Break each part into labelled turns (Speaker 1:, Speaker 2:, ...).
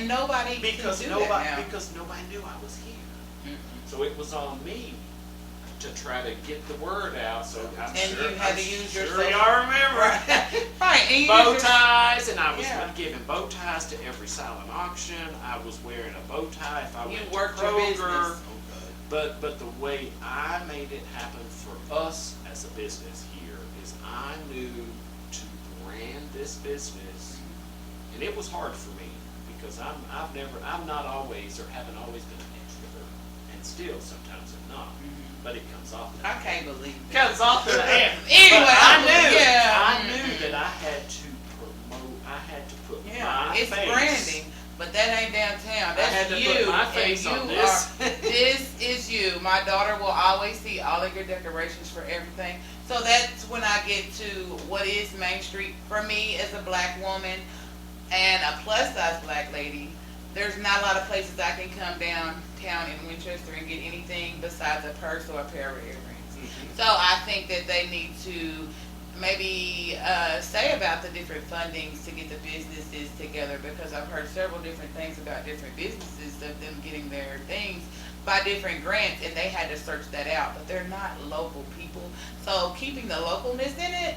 Speaker 1: And nobody
Speaker 2: because
Speaker 1: can do
Speaker 2: nobody
Speaker 1: that now.
Speaker 2: because nobody knew I was here.
Speaker 1: Mm-hmm.
Speaker 2: So it was on me to try to get the word out. So I'm
Speaker 1: And
Speaker 2: sure,
Speaker 1: you had to use your
Speaker 2: sure y'all remember.
Speaker 1: Right. And you
Speaker 2: Bow
Speaker 1: used
Speaker 2: ties, and I was
Speaker 1: Yeah.
Speaker 2: giving bow ties to every silent auction. I was wearing a bow tie if I
Speaker 1: You
Speaker 2: went
Speaker 1: worked
Speaker 2: to
Speaker 1: your
Speaker 2: Kroger.
Speaker 1: business.
Speaker 2: But the way I made it happen for us as a business here is I knew to brand this business, and it was hard for me because I'm not always or haven't always been an extrovert, and still sometimes I'm not. But it comes off.
Speaker 1: I can't believe it.
Speaker 2: Comes off the air.
Speaker 1: Anyway,
Speaker 2: But I
Speaker 1: yeah.
Speaker 2: knew that I had to promote. I had to put
Speaker 1: Yeah,
Speaker 2: my
Speaker 1: it's
Speaker 2: face.
Speaker 1: branding, but that ain't downtown. That's
Speaker 2: I had to
Speaker 1: you.
Speaker 2: put my face
Speaker 1: and
Speaker 2: on
Speaker 1: you
Speaker 2: this.
Speaker 1: This is you. My daughter will always see all of your decorations for everything. So that's when I get to what is Main Street for me as a black woman and a plus size black lady. There's not a lot of places I can come downtown in Winchester and get anything besides a purse or a pair of earrings.
Speaker 2: Mhm.
Speaker 1: So I think that they need to maybe say about the different fundings to get the businesses together, because I've heard several different things about different businesses of them getting their things by different grants, and they had to search that out, but they're not local people. So keeping the localness in it,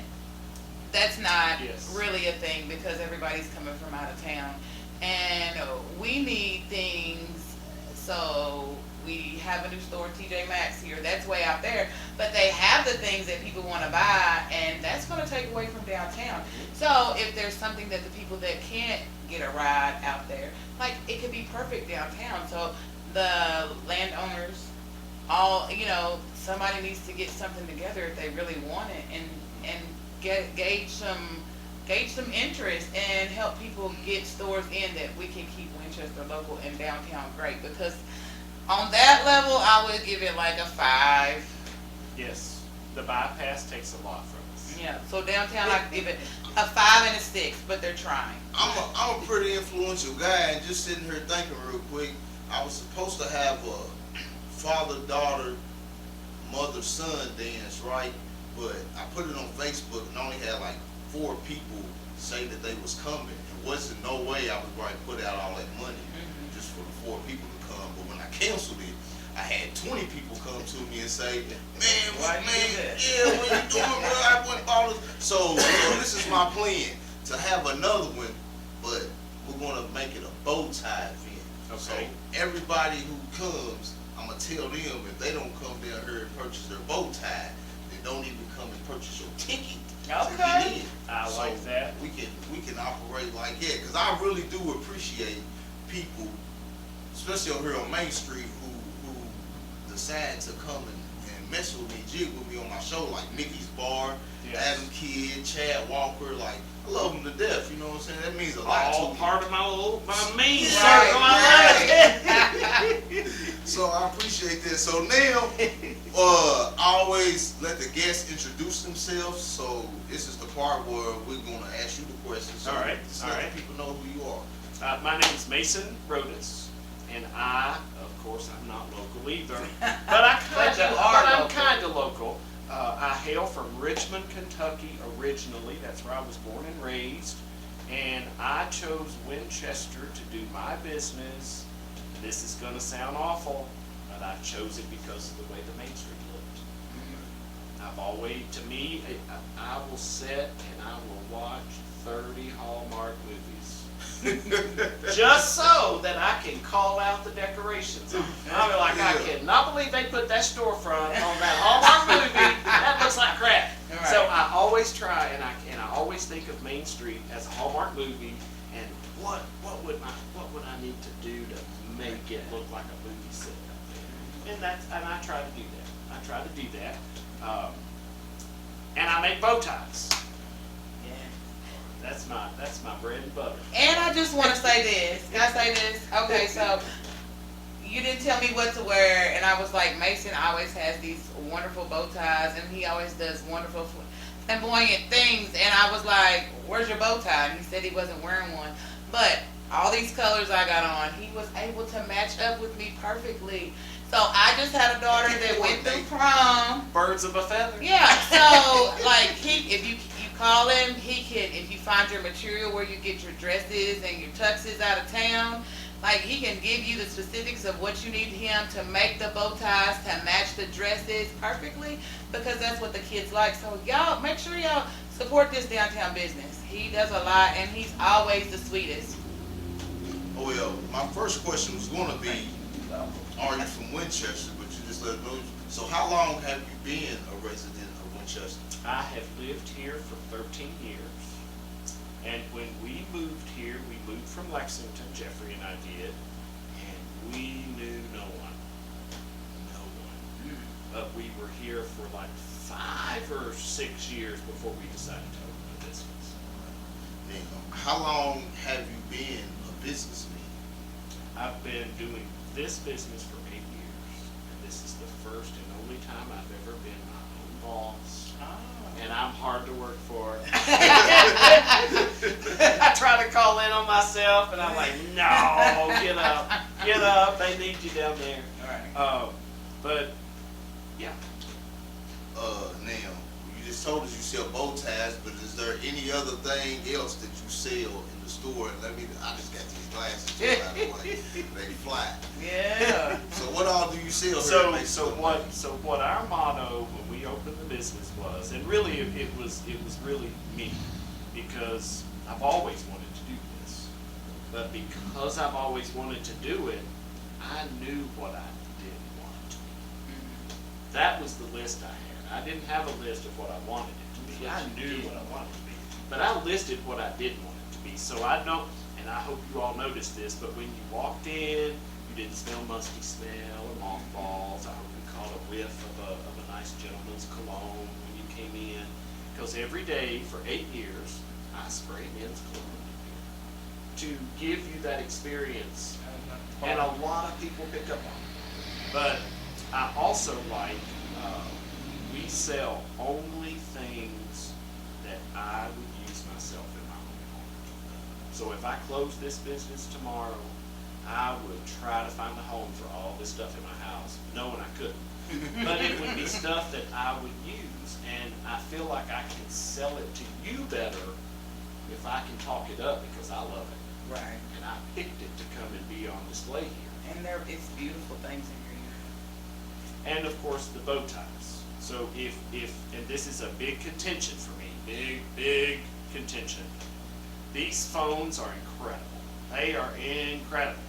Speaker 1: that's not
Speaker 2: Yes.
Speaker 1: really a thing because everybody's coming from out of town. And we need things, so we have a new store, TJ Maxx here, that's way out there, but they have the things that people want to buy, and that's going to take away from downtown. So if there's something that the people that can't get a ride out there, like it could be perfect downtown. So the landowners, somebody needs to get something together if they really want it, and gauge some interest and help people get stores in that we can keep Winchester local and downtown great. Because on that level, I would give it like a 5.
Speaker 2: Yes, the bypass takes a lot from us.
Speaker 1: Yeah, so downtown I give it a 5 and a 6, but they're trying.
Speaker 3: I'm a pretty influential guy, and just sitting here thinking real quick, I was supposed to have a father-daughter, mother-son dance, right? But I put it on Facebook and only had like 4 people say that they was coming. It wasn't no way I was going to put out all that money just for the 4 people to come. But when I canceled it, I had 20 people come to me and say, man, what you doing, bro? I went all this. So this is my plan, to have another one, but we're going to make it a bow tie event.
Speaker 2: Okay.
Speaker 3: So everybody who comes, I'm going to tell them if they don't come down here and purchase their bow tie, then don't even come and purchase your ticket.
Speaker 1: Okay.
Speaker 2: I like that.
Speaker 3: We can operate like that, because I really do appreciate people, especially over here on Main Street, who decide to come and mess with me, jig with me on my show, like Mickey's Bar,
Speaker 2: Yes.
Speaker 3: Adam Kidd, Chad Walker. Like, I love them to death. You know what I'm saying? That means a lot
Speaker 2: All
Speaker 3: to me.
Speaker 2: part of my mean circle.
Speaker 1: Right,
Speaker 2: I love it.
Speaker 3: So I appreciate that. So now, I always let the guests introduce themselves. So this is the part where we're gonna ask you the questions. So
Speaker 2: All right,
Speaker 3: just
Speaker 2: all
Speaker 3: let
Speaker 2: right.
Speaker 3: the people know who you are.
Speaker 2: My name is Mason Rhodus, and of course, I'm not local either, but I'm kind of local. I hail from Richmond, Kentucky originally. That's where I was born and raised, and I chose Winchester to do my business. This is going to sound awful, but I chose it because of the way the Main Street looked. I've always, to me, I will sit and I will watch 30 Hallmark movies. Just so that I can call out the decorations. I'll be like, I cannot believe they put that storefront on that Hallmark movie. That looks like crap.
Speaker 1: Right.
Speaker 2: So I always try, and I always think of Main Street as a Hallmark movie, and what would I need to do to make it look like a movie set up there? And I try to do that. And I make bow ties. That's my bread and butter.
Speaker 1: And I just want to say this. Can I say this? Okay, so you didn't tell me what to wear, and I was like, Mason always has these wonderful bow ties, and he always does wonderful flamboyant things. And I was like, where's your bow tie? And he said he wasn't wearing one. But all these colors I got on, he was able to match up with me perfectly. So I just had a daughter that went through prom.
Speaker 2: Birds of a feather.
Speaker 1: Yeah, so like if you call him, he can, if you find your material where you get your dresses and your tuxes out of town, Like, he can give you the specifics of what you need him to make the bow ties, to match the dresses perfectly, because that's what the kids like. So y'all, make sure y'all support this downtown business. He does a lot, and he's always the sweetest.
Speaker 3: Oh, well, my first question was gonna be, are you from Winchester? But you just let me know. So how long have you been a resident of Winchester?
Speaker 2: I have lived here for 13 years. And when we moved here, we moved from Lexington, Jeffrey and I did, and we knew no one. No one. But we were here for like 5 or 6 years before we decided to open a business.
Speaker 3: Now, how long have you been a businessman?
Speaker 2: I've been doing this business for 8 years, and this is the first and only time I've ever been my own boss. And I'm hard to work for. I try to call in on myself, and I'm like, no, get up, they need you down there.
Speaker 1: All right.
Speaker 2: But, yeah.
Speaker 3: Now, you just told us you sell bow ties, but is there any other thing else that you sell in the store? I just got these glasses, so by the way, they fly.
Speaker 1: Yeah.
Speaker 3: So what all do you sell here?
Speaker 2: So what our motto when we opened the business was, and really it was really me, because I've always wanted to do this, but because I've always wanted to do it, I knew what I didn't want it to be. That was the list I had. I didn't have a list of what I wanted it to be. I knew what I wanted it to be, but I listed what I didn't want it to be. So I know, and I hope you all noticed this, but when you walked in, you didn't smell musty smell or mothballs. I hope you caught a whiff of a nice gentleman's cologne when you came in. Because every day for 8 years, I spray men's cologne to give you that experience. And a lot of people pick up on it. But I also like, we sell only things that I would use myself in my own home. So if I close this business tomorrow, I would try to find a home for all this stuff in my house, knowing I couldn't. But it would be stuff that I would use, and I feel like I can sell it to you better if I can talk it up, because I love it.
Speaker 1: Right.
Speaker 2: And I picked it to come and be on display here.
Speaker 1: And it's beautiful things in here.
Speaker 2: And of course the bow ties. So if and this is a big contention for me, big contention. These phones are incredible. They are incredible.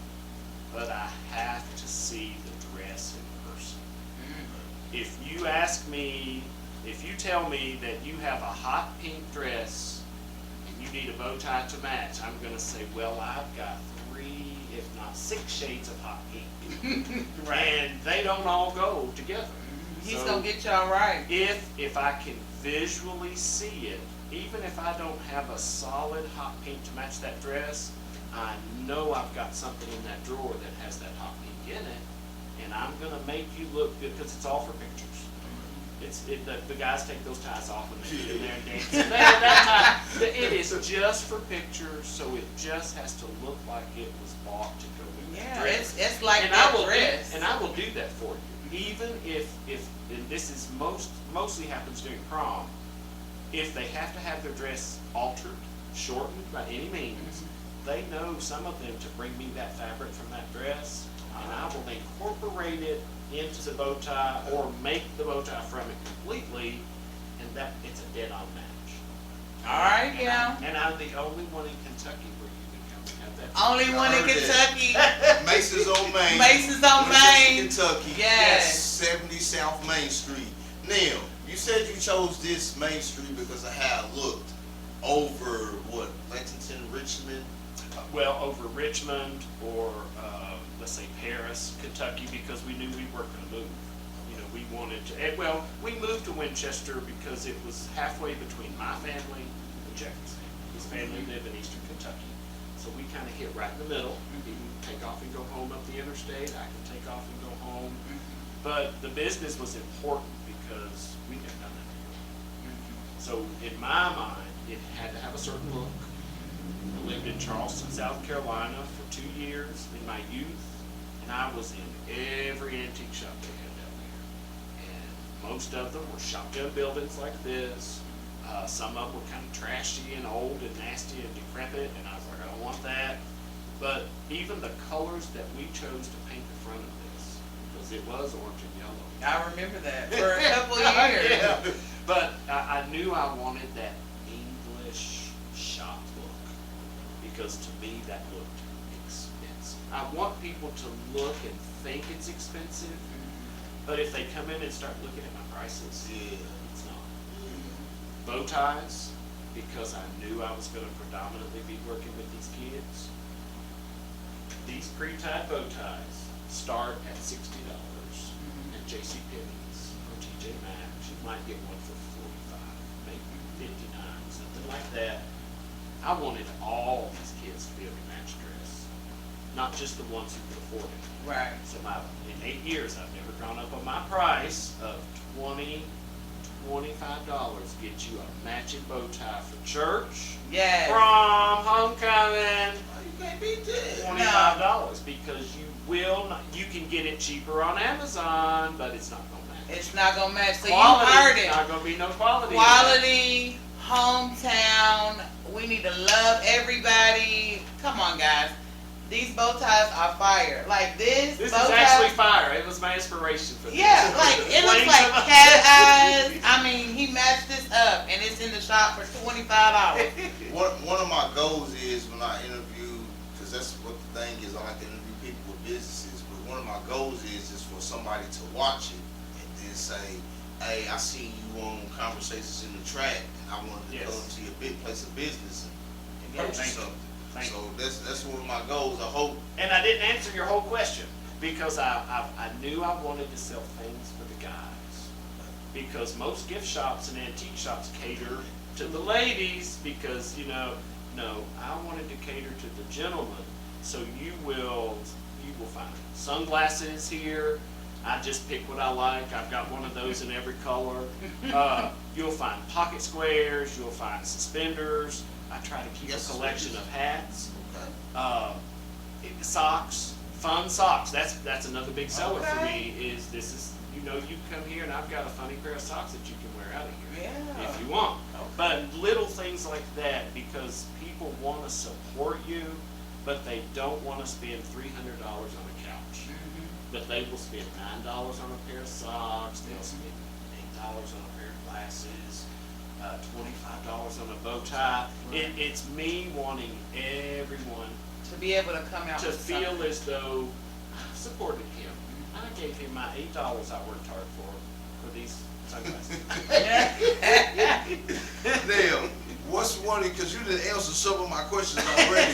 Speaker 2: But I have to see the dress in person. If you ask me, if you tell me that you have a hot pink dress and you need a bow tie to match, I'm going to say, well, I've got 3, if not 6 shades of hot pink.
Speaker 1: Right.
Speaker 2: And they don't all go together.
Speaker 1: He's
Speaker 2: So
Speaker 1: gonna get y'all right.
Speaker 2: if I can visually see it, even if I don't have a solid hot pink to match that dress, I know I've got something in that drawer that has that hot pink in it, and I'm gonna make you look good, because it's all for pictures. The guys take those ties off when they get in there and dance. And that tie, it is just for pictures, so it just has to look like it was bought to go with that dress.
Speaker 1: It's like
Speaker 2: And
Speaker 1: that
Speaker 2: I will
Speaker 1: dress.
Speaker 2: and I will do that for you, even if and this is mostly happens during prom. If they have to have their dress altered, shortened by any means, they know some of them to bring me that fabric from that dress, and I will incorporate it into the bow tie or make the bow tie from it completely, and that it's a dead-on match.
Speaker 1: All right, yeah.
Speaker 2: And I'm the only one in Kentucky where you can come and have that.
Speaker 1: Only one in
Speaker 3: heard
Speaker 1: Kentucky.
Speaker 3: Mason's on Main.
Speaker 1: Mason's on
Speaker 3: Winchester,
Speaker 1: Main.
Speaker 3: Kentucky.
Speaker 1: Yes.
Speaker 3: 70 South Main Street. Now, you said you chose this Main Street because of how it looked over, what, Lexington, Richmond?
Speaker 2: Well, over Richmond or, let's say Paris, Kentucky, because we knew we weren't going to move. You know, we wanted to, well, we moved to Winchester because it was halfway between my family and Jeffrey's family. His family lived in eastern Kentucky. So we kind of hit right in the middle. He can take off and go home up the interstate. I can take off and go home. But the business was important because we had done that before. So in my mind, it had to have a certain look. I lived in Charleston, South Carolina for 2 years in my youth, and I was in every antique shop they had down there. And most of them were shotgun buildings like this. Some of them were kind of trashy and old and nasty and decrepit, and I was like, I don't want that. But even the colors that we chose to paint the front of this, because it was orange and yellow.
Speaker 1: I remember that for a couple years.
Speaker 2: Yeah. But I knew I wanted that English shop look, because to me that looked expensive. I want people to look and think it's expensive, but if they come in and start looking at my prices, it's not. Bow ties, because I knew I was going to predominantly be working with these kids. These pre-tied bow ties start at $60 at JCPenney's or TJ Maxx. You might get one for $45, maybe $59, something like that. I wanted all these kids to be able to match dress, not just the ones who could afford it.
Speaker 1: Right.
Speaker 2: So in 8 years, I've never gone up on my price of $25 get you a matching bow tie for church,
Speaker 1: Yes.
Speaker 2: prom, homecoming.
Speaker 3: You can't beat that.
Speaker 2: $25 because you will not, you can get it cheaper on Amazon, but it's not gonna match.
Speaker 1: It's not gonna match. So
Speaker 2: Quality,
Speaker 1: you heard it.
Speaker 2: not gonna be no quality.
Speaker 1: Quality, hometown. We need to love everybody. Come on, guys. These bow ties are fire. Like this.
Speaker 2: This
Speaker 1: bow
Speaker 2: is
Speaker 1: tie,
Speaker 2: actually fire. It was my inspiration for this.
Speaker 1: Yeah, like it looks like cat eyes. I mean, he matched this up, and it's in the shop for $25.
Speaker 3: One of my goals is when I interview, because that's what the thing is, I like to interview people with businesses, but one of my goals is for somebody to watch it and then say, hey, I seen you on Conversations in the Track, and I wanted to come to your big place of business and purchase something. So that's one of my goals, I hope.
Speaker 2: And I didn't answer your whole question because I knew I wanted to sell things for the guys. Because most gift shops and antique shops cater to the ladies because, no, I wanted to cater to the gentlemen. So you will find sunglasses here. I just pick what I like. I've got one of those in every color. You'll find pocket squares. You'll find suspenders. I try to keep a collection of hats.
Speaker 3: Okay.
Speaker 2: Socks, fun socks. That's another big seller for me. You come here and I've got a funny pair of socks that you can wear out of here if you want.
Speaker 1: Okay.
Speaker 2: But little things like that, because people want to support you, but they don't want to spend $300 on a couch. But they will spend $9 on a pair of socks. They'll spend $8 on a pair of glasses. $25 on a bow tie. It's me wanting everyone
Speaker 1: To be able to come out
Speaker 2: to
Speaker 1: with
Speaker 2: feel
Speaker 1: something.
Speaker 2: as though I supported him. I gave him my $8 I worked hard for these sunglasses.
Speaker 3: Now, what's funny, because you didn't answer some of my questions already.